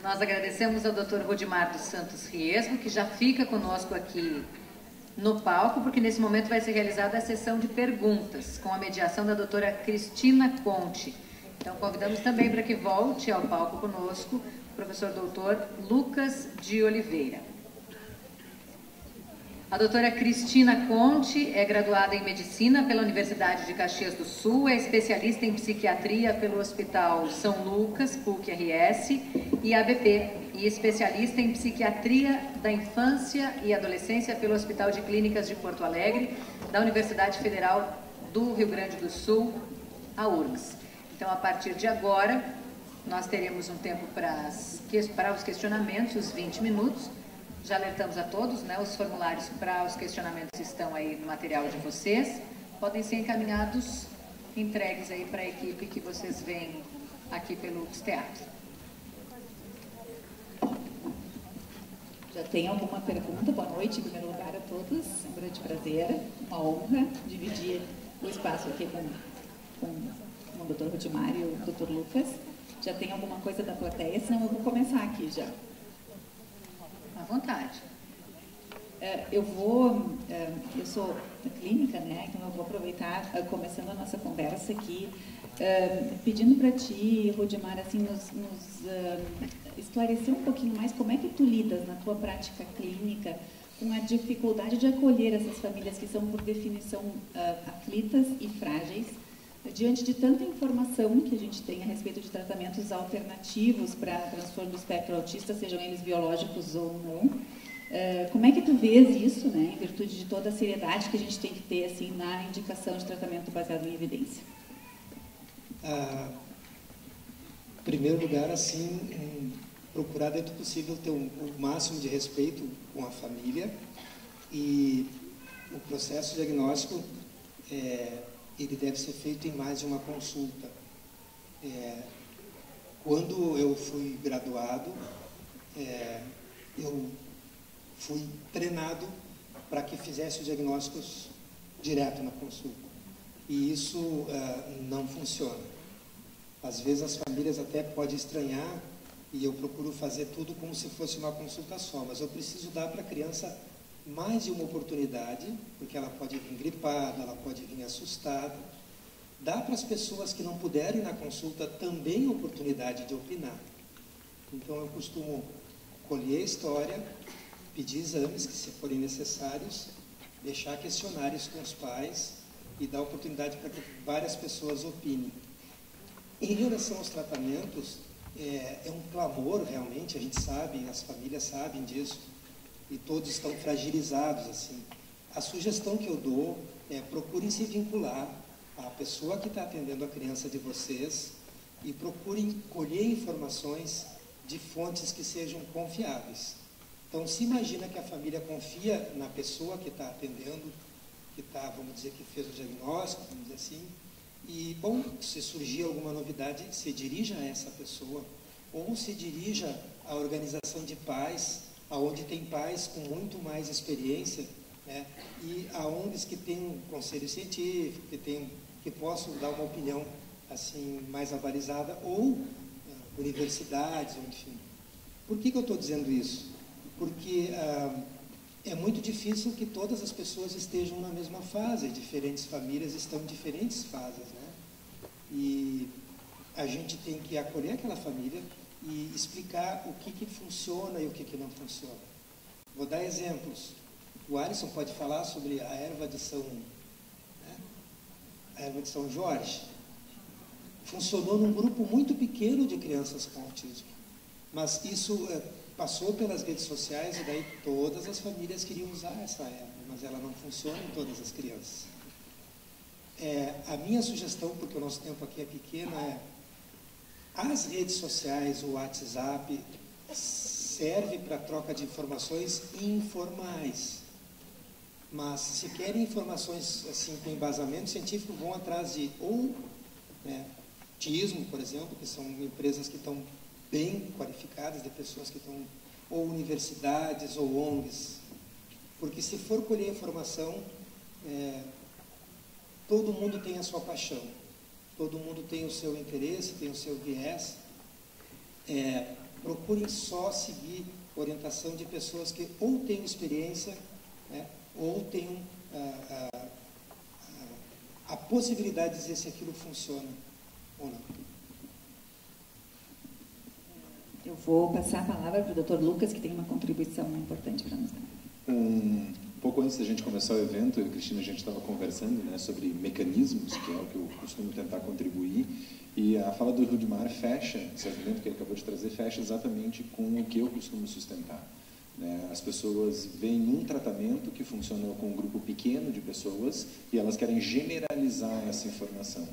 Nós agradecemos ao Dr. Rudimar dos Santos Riesgo, que já fica conosco aqui no palco, porque nesse momento vai ser realizada a sessão de perguntas, com a mediação da doutora Cristina Conte. Então, convidamos também para que volte ao palco conosco o professor doutor Lucas de Oliveira. A doutora Cristina Conte é graduada em Medicina pela Universidade de Caxias do Sul, é especialista em Psiquiatria pelo Hospital São Lucas, PUC-RS e ABP, e especialista em Psiquiatria da Infância e Adolescência pelo Hospital de Clínicas de Porto Alegre, da Universidade Federal do Rio Grande do Sul, a URGS. Então, a partir de agora, nós teremos um tempo para os questionamentos, os 20 minutos. Já alertamos a todos, né? Os formulários para os questionamentos estão aí no material de vocês. Podem ser encaminhados, entregues aí para a equipe que vocês veem aqui pelo teatro. Já tem alguma pergunta? Boa noite, em primeiro lugar, a todos. É um grande prazer, uma honra dividir o espaço aqui com o Dr. Rudimar e o Dr. Lucas. Já tem alguma coisa da plateia? Senão eu vou começar aqui já. À vontade. Eu sou da clínica, né? Então eu vou aproveitar, começando a nossa conversa aqui, pedindo para ti, Rudimar, assim, nos esclarecer um pouquinho mais como é que tu lidas na tua prática clínica com a dificuldade de acolher essas famílias que são, por definição, aflitas e frágeis, diante de tanta informação que a gente tem a respeito de tratamentos alternativos para transtorno do espectro autista, sejam eles biológicos ou não. Como é que tu vês isso, né, em virtude de toda a seriedade que a gente tem que ter assim, na indicação de tratamento baseado em evidência? Em primeiro lugar, assim, procurar dentro do possível ter o máximo de respeito com a família, e o processo diagnóstico ele deve ser feito em mais de uma consulta. Quando eu fui graduado, eu fui treinado para que fizesse os diagnósticos direto na consulta. E isso não funciona. Às vezes as famílias até podem estranhar, e eu procuro fazer tudo como se fosse uma consulta só, mas eu preciso dar para a criança mais de uma oportunidade, porque ela pode vir gripada, ela pode vir assustada. Dá para as pessoas que não puderem ir na consulta também a oportunidade de opinar. Então eu costumo colher a história, pedir exames que se forem necessários, deixar questionários com os pais e dar oportunidade para que várias pessoas opinem. Em relação aos tratamentos, é um clamor realmente, a gente sabe, as famílias sabem disso, e todos estão fragilizados, assim. A sugestão que eu dou é procurem se vincular à pessoa que está atendendo a criança de vocês e procurem colher informações de fontes que sejam confiáveis. Então, se imagina que a família confia na pessoa que está atendendo, que está, vamos dizer, que fez o diagnóstico, vamos dizer assim, e, bom, se surgir alguma novidade, se dirija a essa pessoa, ou se dirija à organização de pais, aonde tem pais com muito mais experiência, né, e a ONGs que tem um conselho científico, que possam dar uma opinião assim mais avalizada, ou universidades, enfim. Por que eu estou dizendo isso? Porque é muito difícil que todas as pessoas estejam na mesma fase, diferentes famílias estão em diferentes fases, né? E a gente tem que acolher aquela família e explicar o que funciona e o que não funciona. Vou dar exemplos. O Alisson pode falar sobre a erva de São Jorge. Funcionou num grupo muito pequeno de crianças com autismo, mas isso passou pelas redes sociais e daí todas as famílias queriam usar essa erva, mas ela não funciona em todas as crianças. A minha sugestão, porque o nosso tempo aqui é pequeno, as redes sociais, o WhatsApp, serve para troca de informações informais. Mas se querem informações assim, com embasamento científico, vão atrás de TISMO, por exemplo, que são empresas que estão bem qualificadas, de pessoas que estão, ou universidades, ou ONGs. Porque se for colher informação, todo mundo tem a sua paixão. Todo mundo tem o seu interesse, tem o seu viés. procurem só seguir orientação de pessoas que ou tenham experiência, né, ou tenham a possibilidade de dizer se aquilo funciona ou não. Eu vou passar a palavra para o Dr. Lucas, que tem uma contribuição importante para nos dar. Pouco antes da gente começar o evento, eu e a Cristina, a gente estava conversando, né, sobre mecanismos, que é o que eu costumo tentar contribuir, e a fala do Rudimar fecha, esse argumento que ele acabou de trazer, fecha exatamente com o que eu costumo sustentar. Né? As pessoas veem um tratamento que funciona com um grupo pequeno de pessoas e elas querem generalizar essa informação.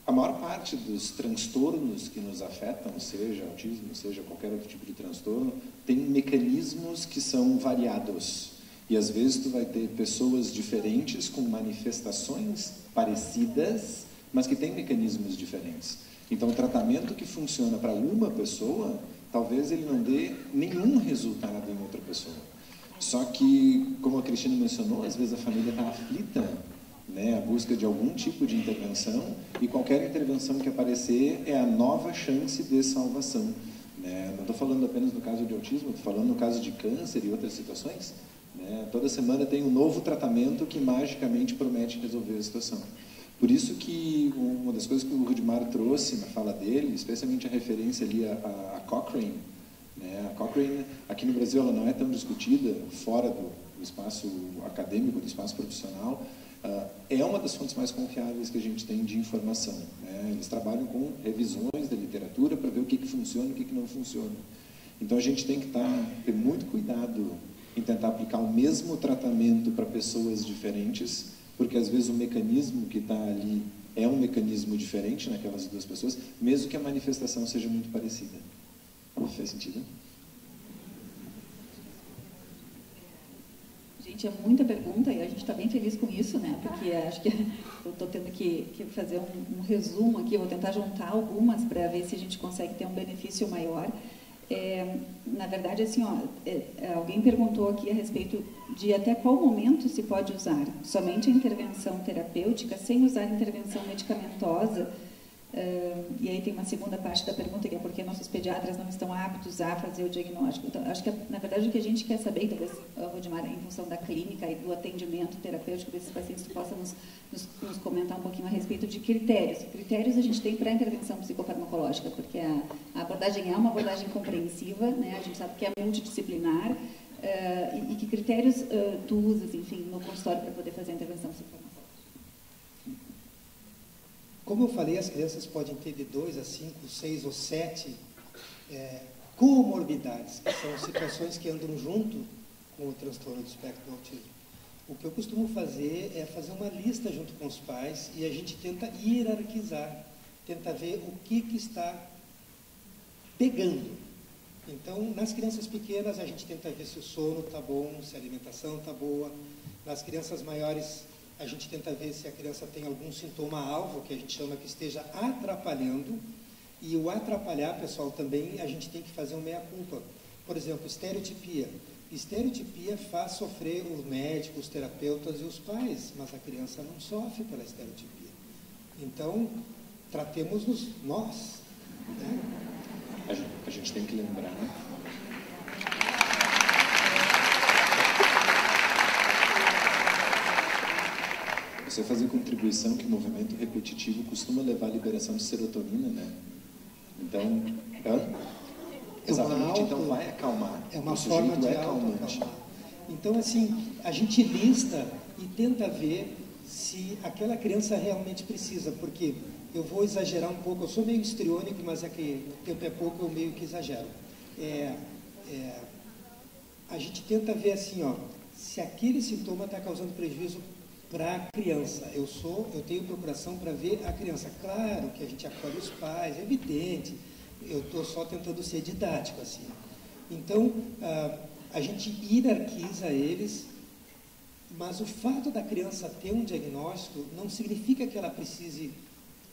A maior parte dos transtornos que nos afetam, seja autismo, seja qualquer outro tipo de transtorno, tem mecanismos que são variados. E às vezes tu vai ter pessoas diferentes com manifestações parecidas, mas que têm mecanismos diferentes. Então o tratamento que funciona para uma pessoa, talvez ele não dê nenhum resultado em outra pessoa. Só que, como a Cristina mencionou, às vezes a família está aflita, né, a busca de algum tipo de intervenção, e qualquer intervenção que aparecer é a nova chance de salvação. Né? Não estou falando apenas no caso de autismo, estou falando no caso de câncer e outras situações. Né? Toda semana tem um novo tratamento que magicamente promete resolver a situação. Por isso que uma das coisas que o Rudimar trouxe na fala dele, especialmente a referência ali a Cochrane, né? A Cochrane, aqui no Brasil, ela não é tão discutida fora do espaço acadêmico, do espaço profissional, é uma das fontes mais confiáveis que a gente tem de informação. Né? Eles trabalham com revisões da literatura para ver o que funciona e o que não funciona. Então a gente tem que ter muito cuidado em tentar aplicar o mesmo tratamento para pessoas diferentes, porque às vezes o mecanismo que está ali é um mecanismo diferente naquelas duas pessoas, mesmo que a manifestação seja muito parecida. Faz sentido? Gente, é muita pergunta e a gente está bem feliz com isso, né? Porque acho que eu estou tendo que fazer um resumo aqui, eu vou tentar juntar algumas para ver se a gente consegue ter um benefício maior. Na verdade, assim, alguém perguntou aqui a respeito de até qual momento se pode usar somente a intervenção terapêutica sem usar a intervenção medicamentosa. E aí tem uma segunda parte da pergunta, que é por que nossos pediatras não estão aptos a fazer o diagnóstico. Então, acho que, na verdade, o que a gente quer saber, talvez, Rudimar, em função da clínica e do atendimento terapêutico desses pacientes, tu possa nos comentar um pouquinho a respeito de critérios. Critérios a gente tem para a intervenção psicofarmacológica, porque a abordagem é uma abordagem compreensiva, né? A gente sabe que é multidisciplinar, e que critérios tu usas, enfim, no consultório para poder fazer a intervenção psicofarmacológica. Como eu falei, as crianças podem ter de 2 a 5, 6 ou 7 comorbidades, que são situações que andam junto com o transtorno do espectro do autismo. O que eu costumo fazer é fazer uma lista junto com os pais e a gente tenta hierarquizar, tenta ver o que está pegando. Então, nas crianças pequenas, a gente tenta ver se o sono está bom, se a alimentação está boa. Nas crianças maiores, a gente tenta ver se a criança tem algum sintoma-alvo, que a gente chama que esteja atrapalhando. E o atrapalhar, pessoal, também a gente tem que fazer um meia-culpa. Por exemplo, estereotipia. Estereotipia faz sofrer os médicos, os terapeutas e os pais, mas a criança não sofre pela estereotipia. Então, tratemos-nos nós. Né? A gente tem que lembrar, né? Você fazer contribuição que o movimento repetitivo costuma levar à liberação de serotonina, né? Então, exatamente, então vai acalmar. É uma forma de autoacalmar. Então, assim, a gente lista e tenta ver se aquela criança realmente precisa, porque eu vou exagerar um pouco, eu sou meio histriônico, mas é que o tempo é pouco, eu meio que exagero. A gente tenta ver assim, se aquele sintoma está causando prejuízo para a criança. Eu tenho procuração para ver a criança. Claro que a gente acolhe os pais, é evidente. Eu estou só tentando ser didático, assim. Então, a gente hierarquiza eles, mas o fato da criança ter um diagnóstico não significa que ela precise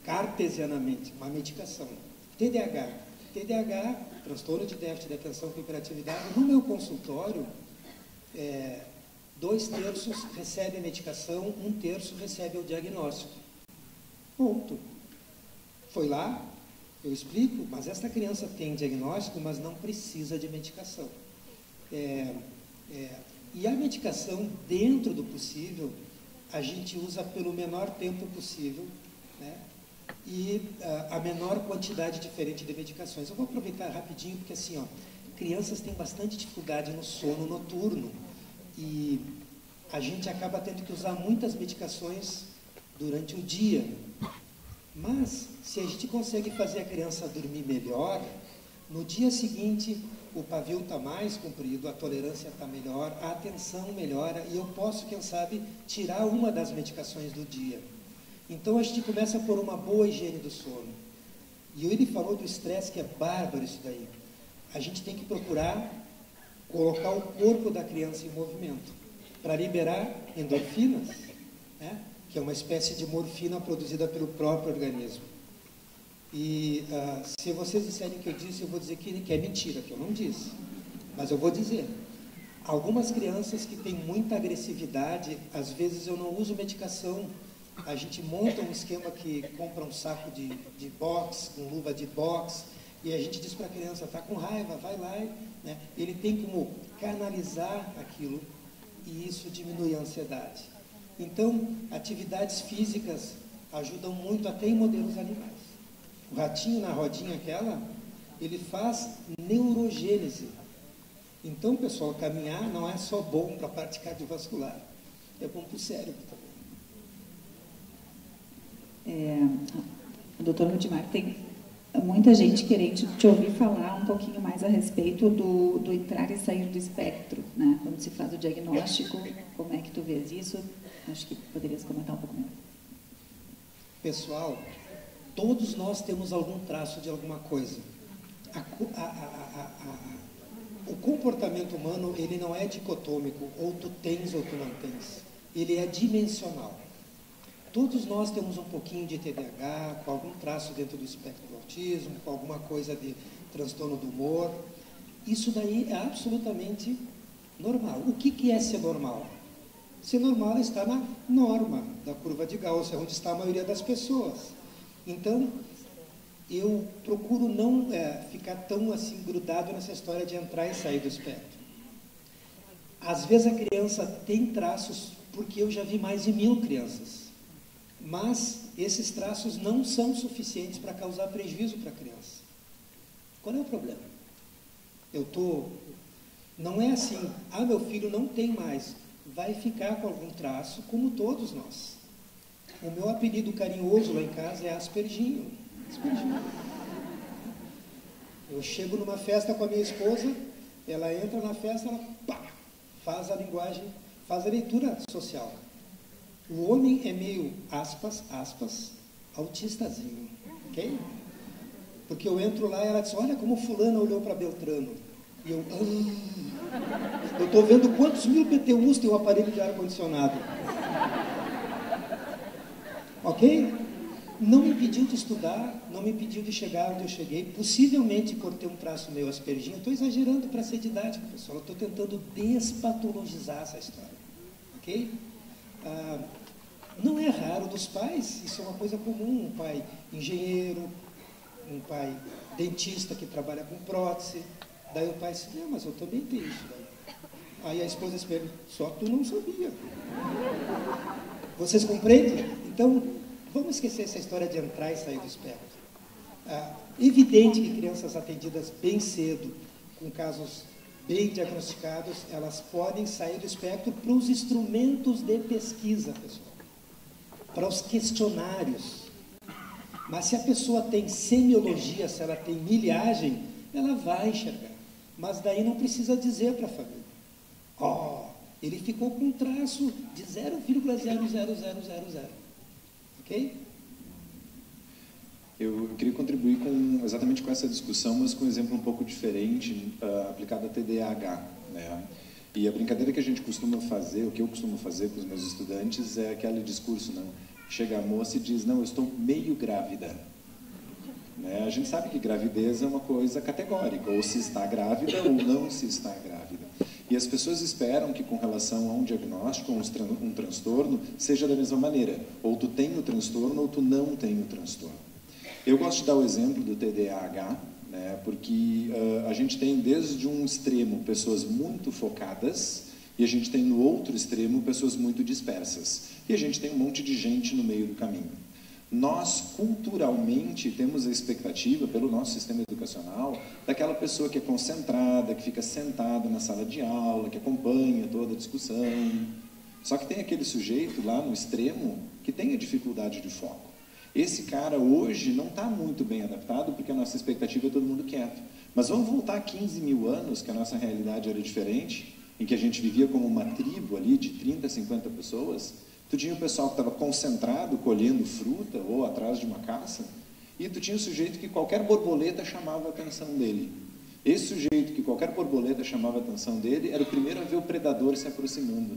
cartesianamente uma medicação. TDAH, transtorno de déficit de atenção com hiperatividade, no meu consultório, 2/3 recebe a medicação, 1/3 recebe o diagnóstico. Ponto. Foi lá, Eu explico, mas esta criança tem diagnóstico, mas não precisa de medicação. E a medicação, dentro do possível, a gente usa pelo menor tempo possível, né? E a menor quantidade diferente de medicações. Eu vou aproveitar rapidinho, porque assim, crianças têm bastante dificuldade no sono noturno e a gente acaba tendo que usar muitas medicações durante o dia. Mas, se a gente consegue fazer a criança dormir melhor, no dia seguinte o pavio está mais comprido, a tolerância está melhor, a atenção melhora e eu posso, quem sabe, tirar uma das medicações do dia. Então a gente começa por uma boa higiene do sono. E ele falou do estresse, que é bárbaro isso daí. A gente tem que procurar colocar o corpo da criança em movimento para liberar endorfinas, né? Que é uma espécie de morfina produzida pelo próprio organismo. E se vocês disserem que eu disse, eu vou dizer que é mentira, que eu não disse. Mas eu vou dizer. Algumas crianças que têm muita agressividade, às vezes eu não uso medicação. A gente monta um esquema que compra um saco de boxe, com luva de boxe, e a gente diz para a criança, está com raiva, vai lá, né? Ele tem como canalizar aquilo, e isso diminui a ansiedade. Então, atividades físicas ajudam muito até em modelos animais. O ratinho na rodinha aquela, ele faz neurogênese. Então, pessoal, caminhar não é só bom para a parte cardiovascular, é bom para o cérebro também. Doutor Rudimar, tem muita gente querendo te ouvir falar um pouquinho mais a respeito do entrar e sair do espectro, né? Quando se faz o diagnóstico, como é que tu vês isso? Acho que poderias comentar um pouco melhor. Pessoal, todos nós temos algum traço de alguma coisa. O comportamento humano, ele não é dicotômico, ou tu tens ou tu não tens. Ele é dimensional. Todos nós temos um pouquinho de TDAH, com algum traço dentro do espectro do autismo, com alguma coisa de transtorno do humor. Isso daí é absolutamente normal. O que é ser normal? Ser normal está na norma da curva de Gauss, onde está a maioria das pessoas. Então, eu procuro não ficar tão assim grudado nessa história de entrar e sair do espectro. Às vezes a criança tem traços, porque eu já vi mais de 1000 crianças. Mas esses traços não são suficientes para causar prejuízo para a criança. Qual é o problema? Não é assim, meu filho não tem mais. Vai ficar com algum traço, como todos nós. O meu apelido carinhoso lá em casa é Asperginho. Eu chego numa festa com a minha esposa, ela entra na festa, ela faz a linguagem, faz a leitura social. O homem é meio, aspas, autistazinho, ok? Porque eu entro lá e ela diz, olha como fulano olhou para Beltrano. E eu estou vendo quantos 1000 PTUs tem o aparelho de ar-condicionado. Ok? Não me impediu de estudar, não me impediu de chegar onde eu cheguei. Possivelmente por ter um traço meio asperginho. Estou exagerando para ser didático, pessoal. Estou tentando despatologizar essa história. Ok? Não é raro dos pais, isso é uma coisa comum, um pai engenheiro, um pai dentista que trabalha com prótese, daí o pai diz, mas eu também tenho isso daí. Aí a esposa se pergunta, só tu não sabia. Vocês compreendem? Então, vamos esquecer essa história de entrar e sair do espectro. Evidente que crianças atendidas bem cedo, com casos bem diagnosticados, elas podem sair do espectro para os instrumentos de pesquisa, pessoal, para os questionários. Mas se a pessoa tem semiologia, se ela tem milhagem, ela vai enxergar. Mas daí não precisa dizer para a família. Ele ficou com um traço de 0,00000. Ok? Eu queria contribuir exatamente com essa discussão, mas com um exemplo um pouco diferente, aplicado a TDAH, né? E a brincadeira que a gente costuma fazer, o que eu costumo fazer com os meus estudantes, é aquele discurso, não? Chega a moça e diz, não, eu estou meio grávida. Né? A gente sabe que gravidez é uma coisa categórica, ou se está grávida ou não se está grávida. E as pessoas esperam que com relação a um diagnóstico, um transtorno, seja da mesma maneira. Ou tu tem o transtorno ou tu não tem o transtorno. Eu gosto de dar o exemplo do TDAH, né, porque a gente tem desde um extremo pessoas muito focadas e a gente tem no outro extremo pessoas muito dispersas. E a gente tem um monte de gente no meio do caminho. Nós, culturalmente, temos a expectativa, pelo nosso sistema educacional, daquela pessoa que é concentrada, que fica sentada na sala de aula, que acompanha toda a discussão. Só que tem aquele sujeito lá no extremo que tem a dificuldade de foco. Esse cara hoje não está muito bem adaptado, porque a nossa expectativa é todo mundo quieto. Mas vamos voltar 15 mil anos, que a nossa realidade era diferente, em que a gente vivia como uma tribo ali de 30, 50 pessoas. Tu tinha o pessoal que estava concentrado, colhendo fruta ou atrás de uma caça, e tu tinha o sujeito que qualquer borboleta chamava a atenção dele. Esse sujeito que qualquer borboleta chamava a atenção dele era o primeiro a ver o predador se aproximando.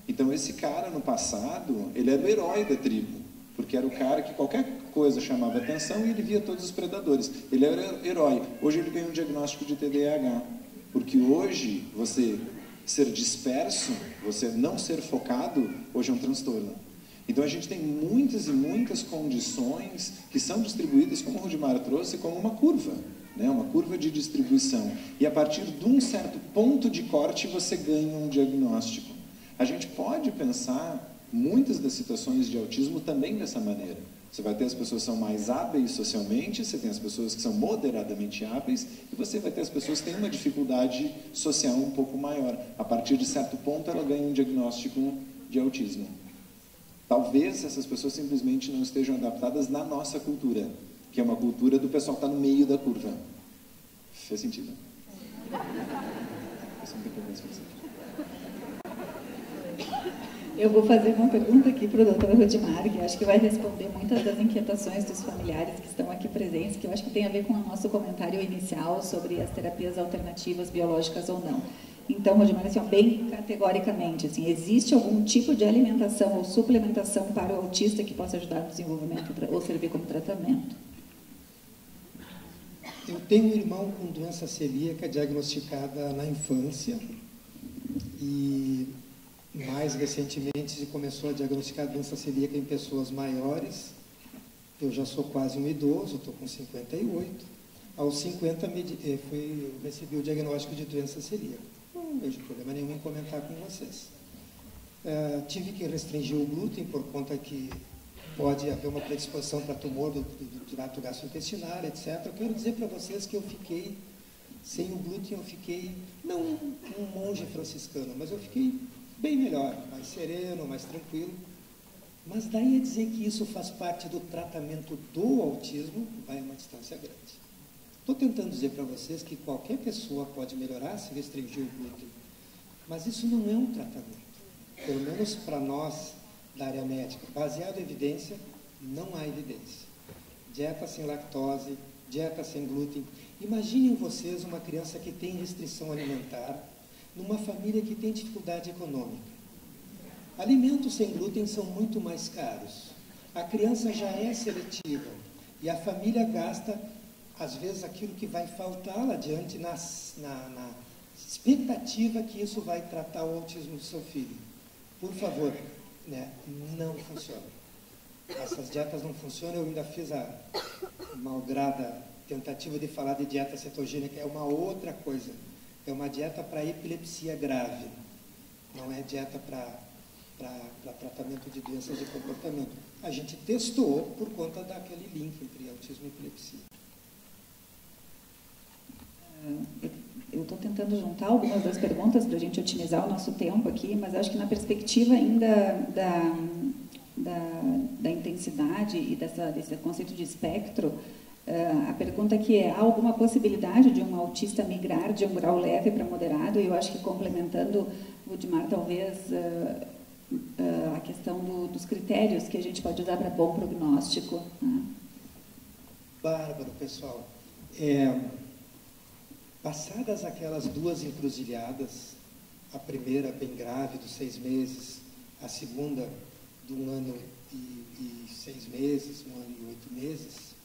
Então esse cara no passado, ele era o herói da tribo, porque era o cara que qualquer coisa chamava a atenção e ele via todos os predadores. Ele era o herói. Hoje ele ganhou um diagnóstico de TDAH, porque hoje você ser disperso, você não ser focado, hoje é um transtorno. Então a gente tem muitas e muitas condições que são distribuídas, como o Rudimar trouxe, como uma curva, né? Uma curva de distribuição. E a partir de um certo ponto de corte você ganha um diagnóstico. A gente pode pensar muitas das situações de autismo também dessa maneira. Você vai ter as pessoas que são mais hábeis socialmente, você tem as pessoas que são moderadamente hábeis, e você vai ter as pessoas que têm uma dificuldade social um pouco maior. A partir de certo ponto, ela ganha um diagnóstico de autismo. Talvez essas pessoas simplesmente não estejam adaptadas na nossa cultura, que é uma cultura do pessoal que está no meio da curva. Fez sentido? Eu vou fazer uma pergunta aqui para o Dr. Rudimar, que eu acho que vai responder muitas das inquietações dos familiares que estão aqui presentes, que eu acho que tem a ver com o nosso comentário inicial sobre as terapias alternativas biológicas ou não. Então, Rudimar, assim, bem categoricamente, assim, existe algum tipo de alimentação ou suplementação para o autista que possa ajudar no desenvolvimento ou servir como tratamento? Eu tenho um irmão com doença celíaca diagnosticada na infância e mais recentemente se começou a diagnosticar doença celíaca em pessoas maiores. Eu já sou quase um idoso, estou com 58. Aos 50 recebi o diagnóstico de doença celíaca. Não vejo problema nenhum em comentar com vocês. Tive que restringir o glúten por conta que pode haver uma predisposição para tumor do trato gastrointestinal, etc. Eu quero dizer para vocês que eu fiquei, sem o glúten, eu fiquei, não um monge franciscano, mas eu fiquei bem melhor, mais sereno, mais tranquilo. Mas daí a dizer que isso faz parte do tratamento do autismo, vai a uma distância grande. Estou tentando dizer para vocês que qualquer pessoa pode melhorar se restringir o glúten, mas isso não é um tratamento. Pelo menos para nós, da área médica, baseado em evidência, não há evidência. Dieta sem lactose, dieta sem glúten. Imaginem vocês uma criança que tem restrição alimentar, numa família que tem dificuldade econômica. Alimentos sem glúten são muito mais caros. A criança já é seletiva e a família gasta, às vezes, aquilo que vai faltar lá adiante na expectativa que isso vai tratar o autismo do seu filho. Por favor, né, não funciona. Essas dietas não funcionam. Eu ainda fiz a malgrada tentativa de falar de dieta cetogênica, é uma outra coisa. É uma dieta para epilepsia grave, não é dieta para tratamento de doenças de comportamento. A gente testou por conta daquele link entre autismo e epilepsia. Eu estou tentando juntar algumas das perguntas para a gente otimizar o nosso tempo aqui, mas acho que na perspectiva ainda da intensidade e desse conceito de espectro, a pergunta aqui é: há alguma possibilidade de um autista migrar de um grau leve para moderado? E eu acho que, complementando o Rudimar, talvez a questão dos critérios que a gente pode usar para bom prognóstico. Né? Bárbaro, pessoal. Passadas aquelas duas encruzilhadas, a primeira bem grave, dos 6 meses, a segunda de 1 ano e 6 meses, 1 ano e 8 meses,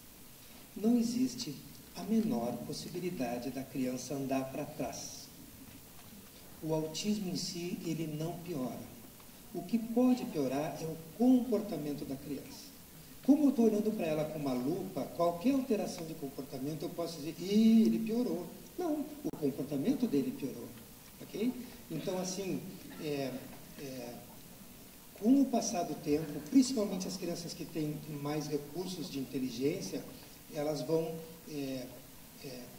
não existe a menor possibilidade da criança andar para trás. O autismo em si, ele não piora. O que pode piorar é o comportamento da criança. Como eu estou olhando para ela com uma lupa, qualquer alteração de comportamento eu posso dizer, ele piorou. Não, o comportamento dele piorou. Ok? Então, assim, com o passar do tempo, principalmente as crianças que têm mais recursos de inteligência, elas vão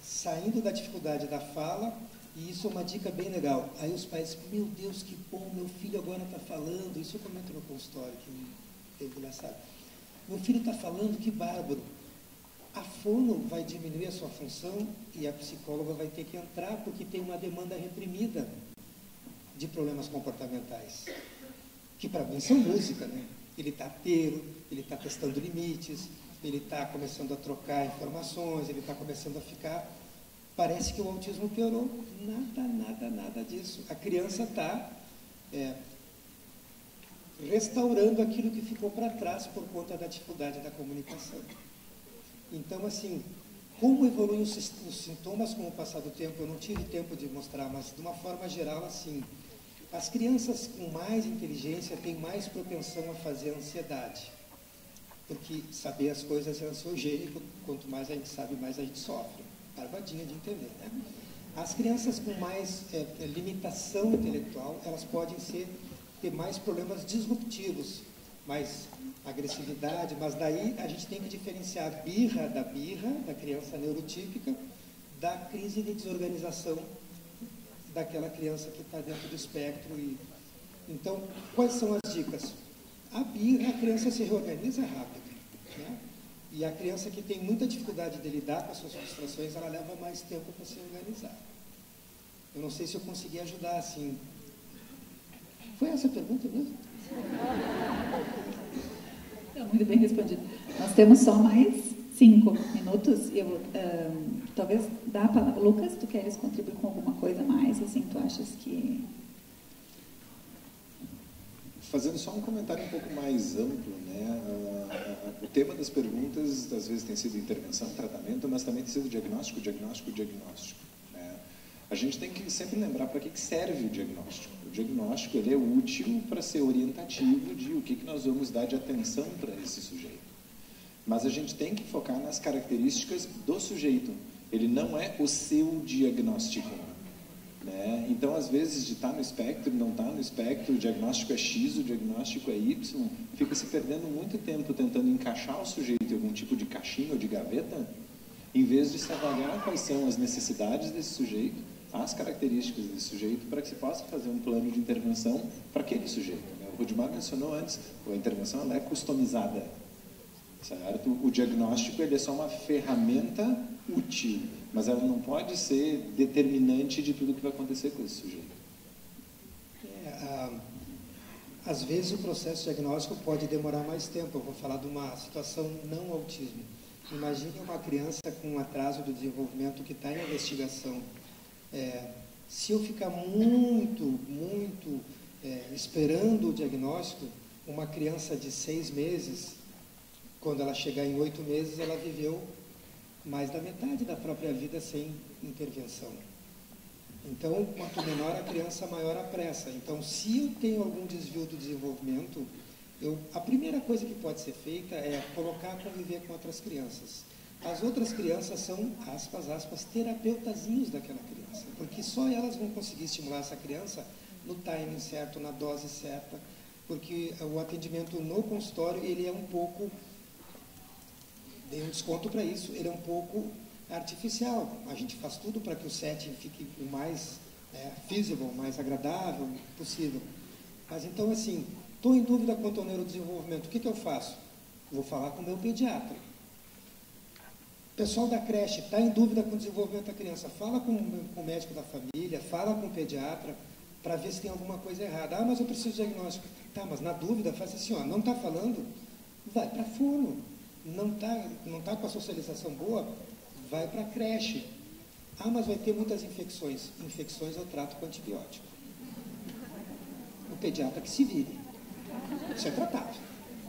saindo da dificuldade da fala, e isso é uma dica bem legal. Aí os pais, meu Deus, que bom, meu filho agora está falando, isso eu comento no consultório, que é engraçado. Meu filho está falando, que bárbaro. A fono vai diminuir a sua função e a psicóloga vai ter que entrar porque tem uma demanda reprimida de problemas comportamentais, que para mim são música, né? Ele está inteiro, ele está testando limites, ele está começando a trocar informações, ele está começando a ficar... Parece que o autismo piorou. Nada disso. A criança está restaurando aquilo que ficou para trás por conta da dificuldade da comunicação. Então, assim, como evoluem os sintomas com o passar do tempo, eu não tive tempo de mostrar, mas de uma forma geral, assim, as crianças com mais inteligência têm mais propensão a fazer ansiedade, porque saber as coisas é ansiogênico, quanto mais a gente sabe, mais a gente sofre. Barbadinha de entender, né? As crianças com mais limitação intelectual, elas podem ter mais problemas disruptivos, mais agressividade, mas daí a gente tem que diferenciar a birra, da criança neurotípica, da crise de desorganização daquela criança que está dentro do espectro. Então, quais são as dicas? A birra, a criança se reorganiza rápido, né? E a criança que tem muita dificuldade de lidar com as suas frustrações, ela leva mais tempo para se organizar. Eu não sei se eu consegui ajudar, assim. Foi essa a pergunta mesmo? Muito bem respondido. Nós temos só mais 5 minutos. Eu talvez dá a palavra. Lucas, tu queres contribuir com alguma coisa mais? Assim, tu achas que... Fazendo só um comentário um pouco mais amplo, né? O tema das perguntas, às vezes, tem sido intervenção, tratamento, mas também tem sido diagnóstico. Né? A gente tem que sempre lembrar para que serve o diagnóstico. O diagnóstico ele é útil para ser orientativo de o que nós vamos dar de atenção para esse sujeito. Mas a gente tem que focar nas características do sujeito. Ele não é o seu diagnóstico. Né? Então, às vezes, de estar no espectro, não estar no espectro, o diagnóstico é X, o diagnóstico é Y, fica se perdendo muito tempo tentando encaixar o sujeito em algum tipo de caixinha ou de gaveta, em vez de se avaliar quais são as necessidades desse sujeito, as características desse sujeito, para que se possa fazer um plano de intervenção para aquele sujeito. Né? O Rudimar mencionou antes, a intervenção ela é customizada, certo? O diagnóstico ele é só uma ferramenta útil, mas ela não pode ser determinante de tudo que vai acontecer com esse sujeito. Às vezes o processo diagnóstico pode demorar mais tempo. Eu vou falar de uma situação não autismo. Imagine uma criança com um atraso do desenvolvimento que está em investigação. Se eu ficar muito esperando o diagnóstico, uma criança de 6 meses, quando ela chegar em 8 meses, ela viveu mais da metade da própria vida sem intervenção. Então, quanto menor a criança, maior a pressa. Então, se eu tenho algum desvio do desenvolvimento, a primeira coisa que pode ser feita é colocar conviver com outras crianças. As outras crianças são, aspas, terapeutazinhos daquela criança, porque só elas vão conseguir estimular essa criança no timing certo, na dose certa, porque o atendimento no consultório, ele é um pouco... Dei um desconto para isso, ele é um pouco artificial. A gente faz tudo para que o setting fique o mais feasible, mais agradável possível. Mas então, assim, estou em dúvida quanto ao neurodesenvolvimento, o que eu faço? Vou falar com o meu pediatra. O pessoal da creche está em dúvida com o desenvolvimento da criança, fala com o médico da família, fala com o pediatra, para ver se tem alguma coisa errada. Mas eu preciso de diagnóstico. Tá, mas na dúvida, faz assim, não está falando, vai para fono. Não tá com a socialização boa, vai para a creche. Mas vai ter muitas infecções. Infecções eu trato com antibiótico. O pediatra que se vire. Isso é tratável,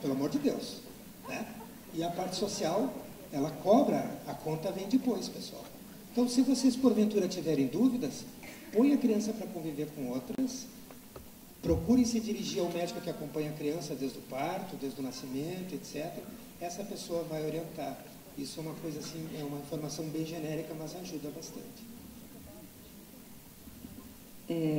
pelo amor de Deus. Né? E a parte social, ela cobra, a conta vem depois, pessoal. Então, se vocês porventura tiverem dúvidas, põe a criança para conviver com outras, procurem se dirigir ao médico que acompanha a criança desde o parto, desde o nascimento, etc. Essa pessoa vai orientar. Isso é uma coisa assim, é uma informação bem genérica, mas ajuda bastante.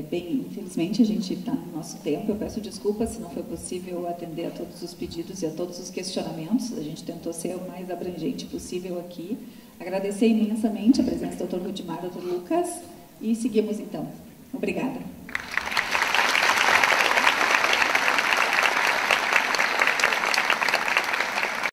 Bem, infelizmente a gente está no nosso tempo. Eu peço desculpas se não foi possível atender a todos os pedidos e a todos os questionamentos. A gente tentou ser o mais abrangente possível aqui. Agradecer imensamente a presença do Dr. Rudimar e do Dr. Lucas e seguimos então. Obrigada.